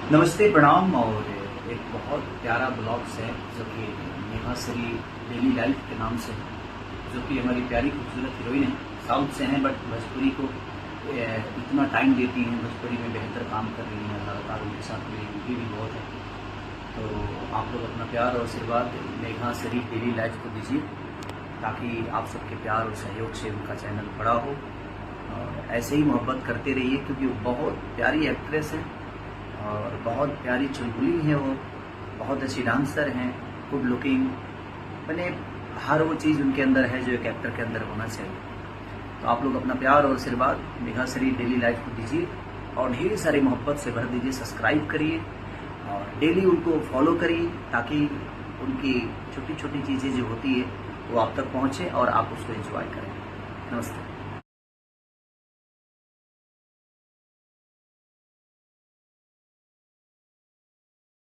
नमस्ते, प्रणाम। और एक बहुत प्यारा ब्लॉग्स है जो कि नेहा श्री डेली लाइफ के नाम से है, जो कि हमारी प्यारी खूबसूरत हीरोइन है। साउथ से हैं बट भोजपुरी को इतना टाइम देती हैं, भोजपुरी में बेहतर काम कर रही हैं लगातार। उनके साथ मेरी ड्यूटी भी बहुत है। तो आप लोग अपना प्यार और आशीर्वाद नेहा श्री डेली लाइफ को दीजिए, ताकि आप सबके प्यार और सहयोग से उनका चैनल बड़ा हो। और ऐसे ही मोहब्बत करते रहिए, क्योंकि वो बहुत प्यारी एक्ट्रेस है और बहुत प्यारी चुलबुली है। वो बहुत अच्छी डांसर हैं, गुड लुकिंग, मैंने हर वो चीज़ उनके अंदर है जो एक एक्टर के अंदर होना चाहिए। तो आप लोग अपना प्यार और आशीर्वाद नेहा श्री डेली लाइफ को दीजिए और ढेर सारी मोहब्बत से भर दीजिए। सब्सक्राइब करिए और डेली उनको फॉलो करिए, ताकि उनकी छोटी छोटी चीज़ें जो होती है वो आप तक पहुँचे और आप उसको एंजॉय करें। नमस्ते।